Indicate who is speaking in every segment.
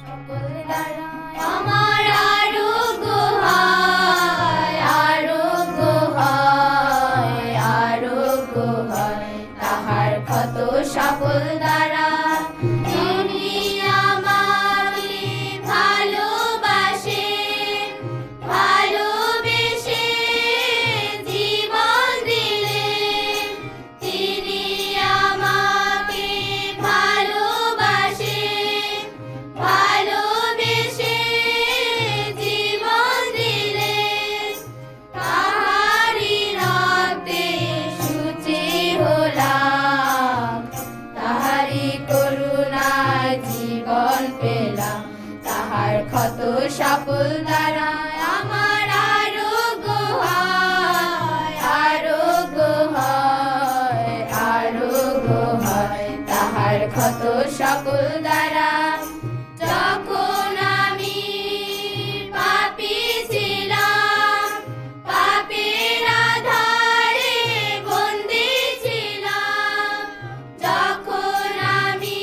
Speaker 1: সকল দ্বারা আমার আরোগ্য হয়, আরোগ্য হয়, আরোগ্য হয় তাহার ক্ষত সকল দ্বারা। তিনি আমাকে ভালোবাসে, ভালোবেসে জীবন দিলেন। তিনি আমাকে ভালোবাসে, ভালোবেসে জীবন দিলেন। তাহারি রক্তে শুচি হলাম, তাহারি করুণায় জীবন পেলাম। তাহার ক্ষত সকল দ্বারা আমার আরোগ্য হয়, আরোগ্য হয়, আরোগ্য হয় তাহার ক্ষত সকল দ্বারা। যখন আমি পাপী ছিলাম, পাপের আঁধারে বন্দী ছিলাম। যখন আমি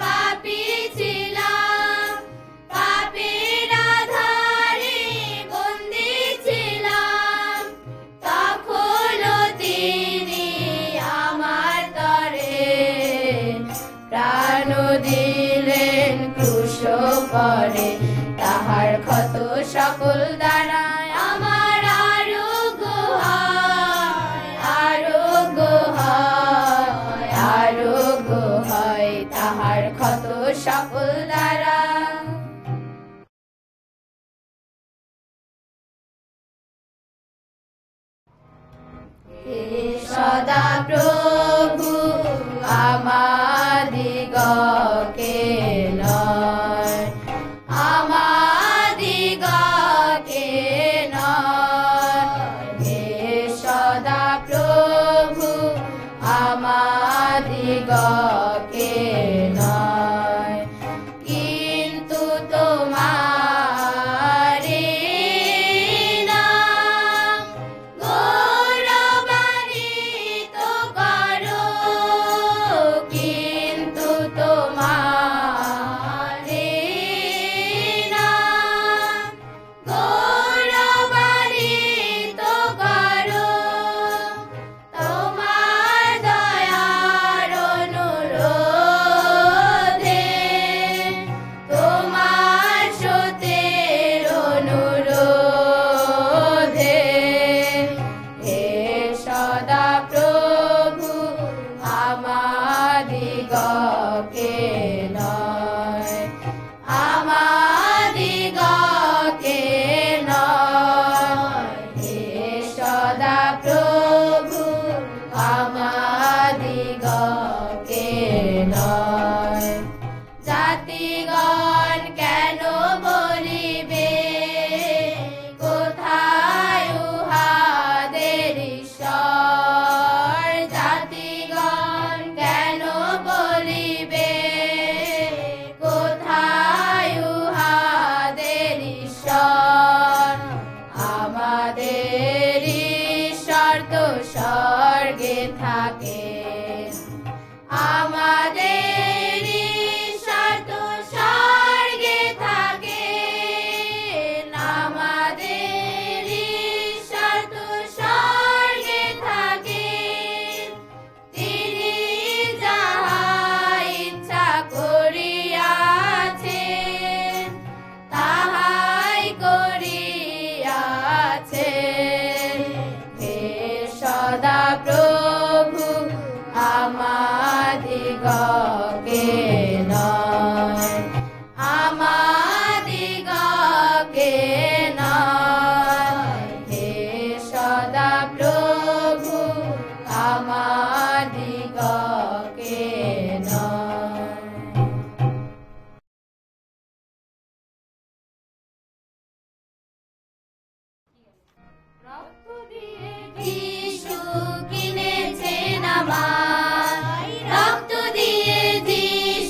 Speaker 1: পাপী ছিলাম, পাপের আঁধারে বন্দী ছিলাম, তখনও তিনি আমার তরে প্রাণ দিলেন ক্রুশ পরে। তাহার ক্ষত সকল দ্বারা আমার আরোগ্য হয়, আরোগ্য হয়, আরোগ্য হয় তাহার ক্ষত সকল দ্বারা। হে সদা প্রভু আমাদিগকে নয়, আমাদিগকে নয়। হে সদা প্রভু আমাদিগকে নয়, কিন্তু তোমারে নাম গৌরবান্বিত করো। কিন্তু তোমারে নাম গৌরবান্বিত করো। তোমার দয়ার অনুরোধে, তোমার সত্যের অনুরোধে, হে সদা প্রভু আমাদিগকে নয়, আমাদিগকে নয়। হে সদা প্রভু আমাদিগকে নয়। জাতিগণ কেন বলিবে কোথায় উহাদের ঈশ্বর? জাতিগণ কেন বলিবে কোথায় উহাদের ঈশ্বর? আমাদের ঈশ্বর তো স্বর্গে থাকে, আমাদের ঈশ্বর তো স্বর্গে থাকে, আমাদের ঈশ্বর তো স্বর্গে থাকে। তিনি যাহা ইচ্ছা করিয়াছেন তাহাই করিয়াছেন। হে সদা প্রভু আমাদিগকে নয়, আমাদিগকে নয়। হে সদা প্রভু আমাদিগকে নয়। রক্ত দিয়ে যিশু কিনেছেন আমায়, রক্ত দিয়ে যিশু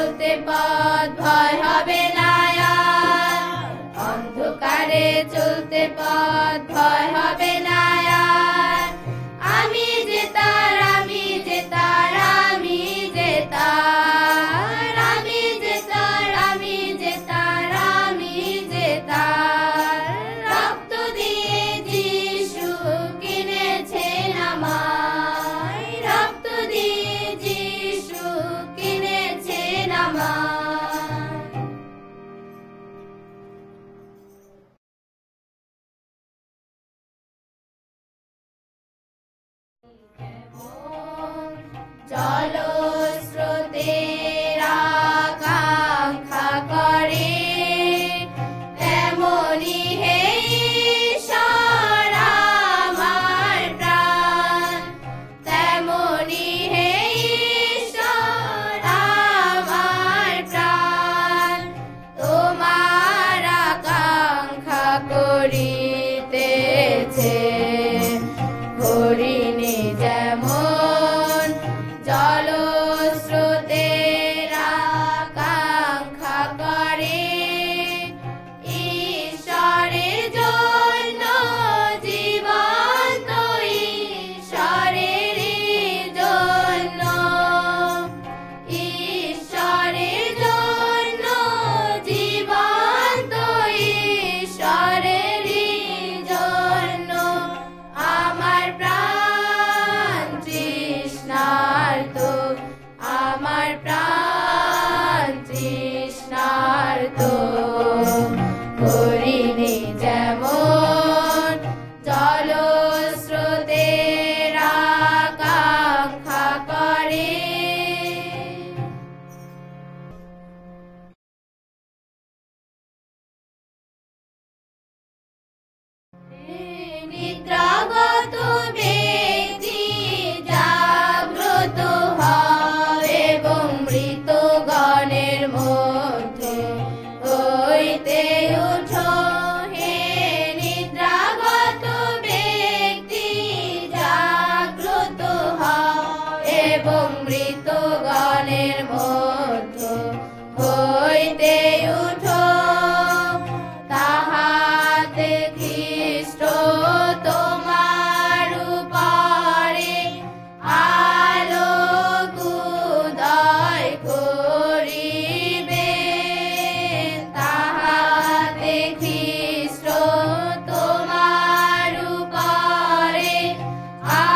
Speaker 1: চলতে পথ ভয় হবে না আর, অন্ধকারে চলতে পথ ভয় হবে না আর। আমি যে তার, আমি যে তার, আমি যে তার, আমি যে তার, আমি যে তার, আমি যে তার। রক্ত দিয়ে যিশু কিনেছেন আমায়, রক্ত দিয়ে যিশু কিনেছেন আমায়। জলস্রোতের আকাঙ্ক্ষা করে, তেমনি হে ঈশ্বর আমার প্রাণ, তেমনি হে ঈশ্বর আমার প্রাণ। তোমার আকাঙ্ক্ষা করিতেছে হরিণী যেমন, জলস্রোতের আকাঙ্ক্ষা করে। ঈশ্বরের জন্য জীবন্ত, ঈশ্বরের জন্য, ঈশ্বরের জন্য জীবন্ত, ঈশ্বরের জন্য। আমার প্রাণ তৃষ্ণার্ত, আমার প্রাণ তৃষ্ণার্ত। হরিণী যেমন জলস্রোতের আকাঙ্ক্ষা করে। নিদ্রাগত ব্যক্তি জাগ্রত হয় এবং মৃতগণের মধ্যে হইতে উঠো। হে নিদ্রাগত ব্যক্তি জাগ্রত হয় এবং মৃতগণের মধ্যে হইতে উঠো। তাহাতে খ্রিস্ট তোমার উপরে আলোক উদয় করিবেন, তাহাতে খ্রিস্ট তোমার উপরে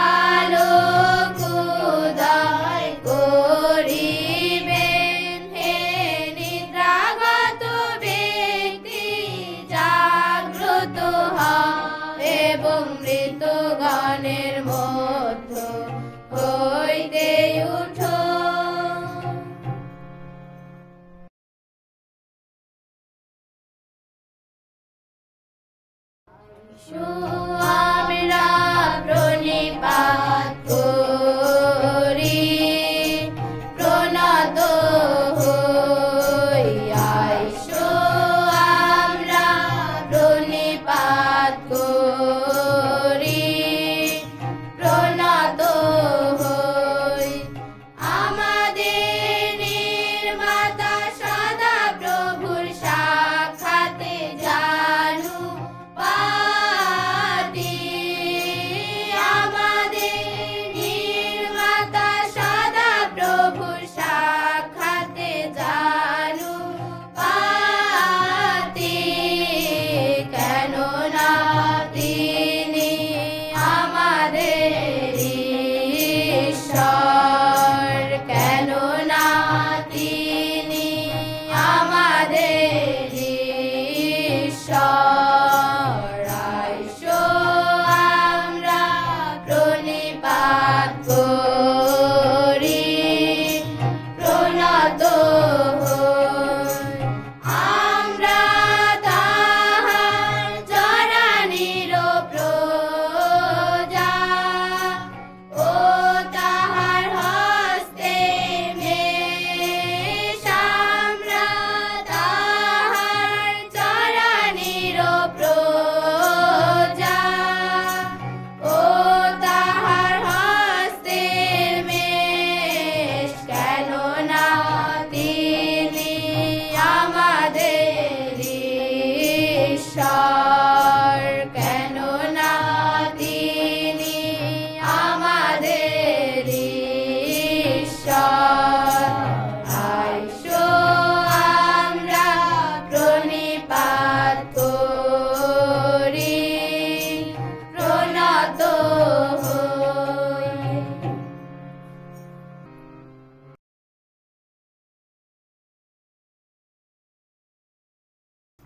Speaker 1: আলোক উদয় করিবেন। হে নিদ্রাগত ব্যক্তি জাগ্রত হও এবং মৃতগণের মধ্য হইতে উঠো। আমরা প্রণিপাত করি, প্রণত হইয়া আমরা প্রণিপাত করি, প্রণত হই। আমাদের নির্মাতা সদা প্রভুর সাক্ষাতে জানু পাই।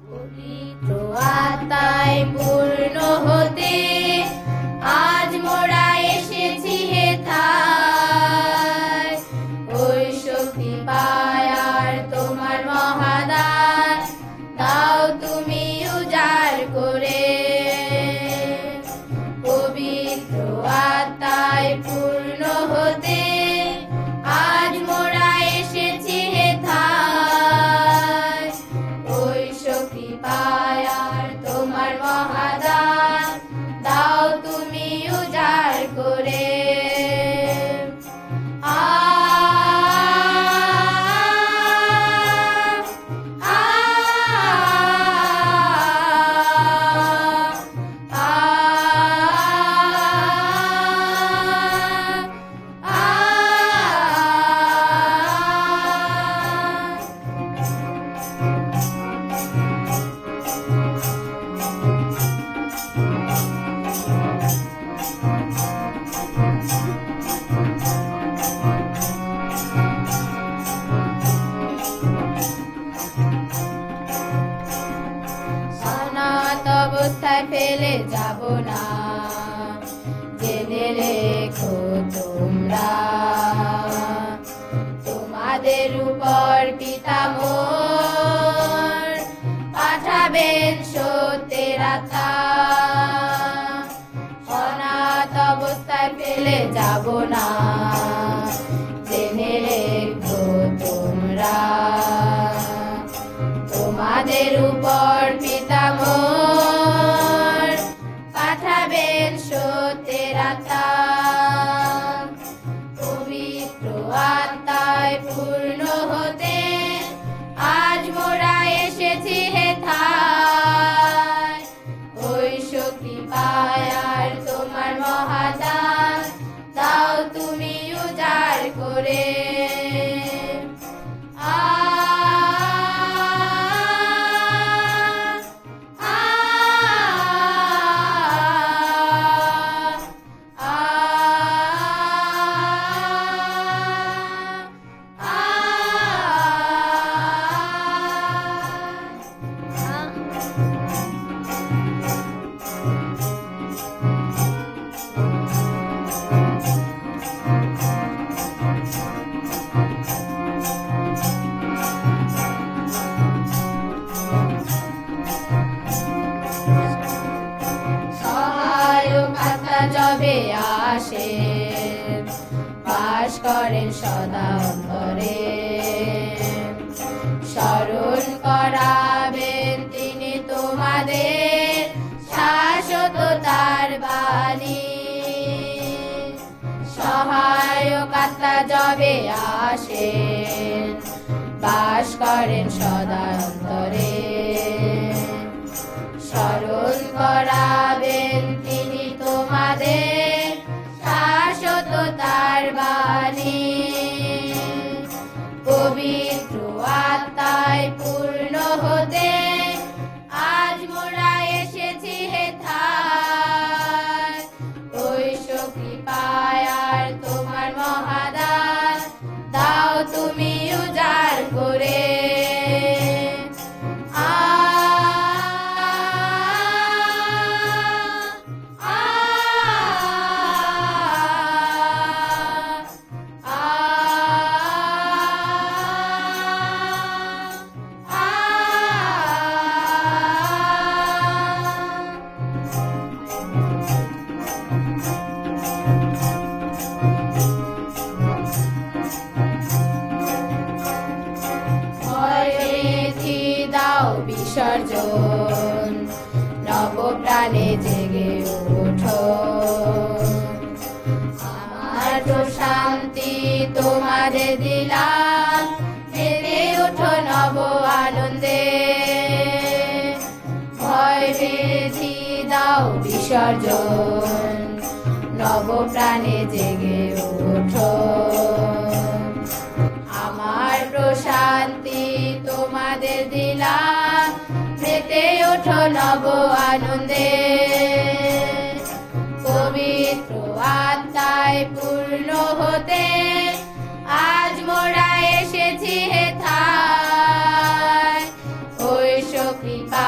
Speaker 1: পবিত্র আত্মায় পূর্ণ হতে আজ মোরা এসেছি হেথায়। ঐশ কৃপায় আর তোমার মহাদান দাও তুমি উজাড় করে। পবিত্র আত্মায় পূর্ণ হতে আজ মোরা এসেছি হেথায়। ঐশ কৃপায় আর তোমার মহাদান দাও তুমি উজাড় করে। অবস্থায় ফেলে যাব না, জেনে রেখো তোমরা। তোমাদের উপর পিতা মোর পাঠাবেন সত্যের আত্মা। অনাথ অবস্থায় ফেলে যাব না, জেনে রেখো তোমরা। তোমাদের উপর পিতা মোর পাঠাবেন সত্যের আত্মা। পবিত্র আত্মায় পূর্ণ হতে আজ মোরা এসেছি হেথায়। ঐশ কৃপায় আর তোমার মহাদান দাও তুমি উজাড় করে। যবে আসে বাস করেন সদা অন্তরে। স্মরণ করাবেন তিনি তোমাদের শাশ্বত তার বাণী। সহায়ক আত্মা যবে আসেন বাস করেন সদা অন্তরে। স্মরণ করাবেন তিনি তোমাদের শাশ্বত তার বাণী। পবিত্র আত্মায় পূর্ণ হতে আজ মোরা এসেছি হেথায়। ঐশ কৃপায় আর তোমার মহাদান দাও তুমি উজাড় করে। বিসর্জন নব প্রাণে জেগে ওঠো। আমার তো শান্তি তোমাদের দিলাম, মেতে ওঠো নব আনন্দে। ভয় বেধি দাও বিসর্জন নব প্রাণে জেগে ওঠো। আমার প্রশান্তি তোমাদের দিলাম, মেতে ওঠো নব আনন্দে। পবিত্র আত্মায় পূর্ণ হতে আজ মোরা এসেছি হেথায়। ঐশ কৃপা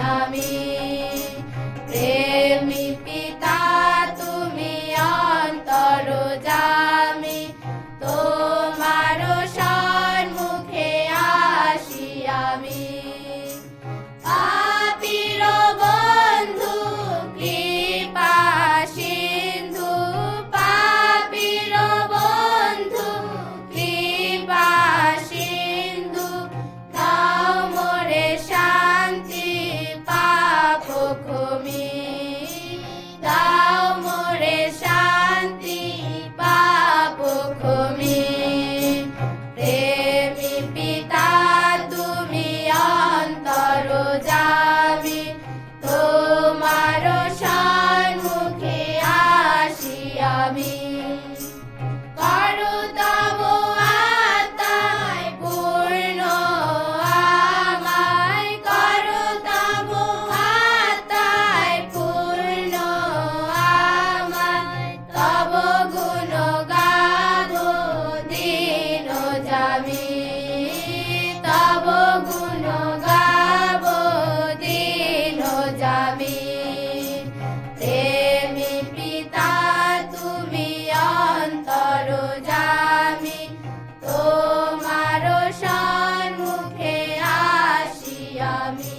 Speaker 1: নামি। প্রেমী পিতা তুমি অন্তর্যামী, তোমার সম্মুখে আসি আমি। পাপীর বন্ধু কৃপা সিন্ধু, পাপীর বন্ধু কৃপা সিন্ধু, দাও মোরে শান্তি পাপ ক্ষমি, দাও মোরে শান্তি পাপ ক্ষমি। প্রেমী পিতা তুমি অন্তর্যামী, তোমার সম্মুখে আসি আমি। করো তব আত্মায় পূর্ণ আমায়, করো তব আত্মায় পূর্ণ আমায়, তব গুণ গাবো দিন যামি, তব গুণ গাবো দিন যামি। প্রেমী পিতা তুমি অন্তর্যামী, তোমার সম্মুখে আসি আমি।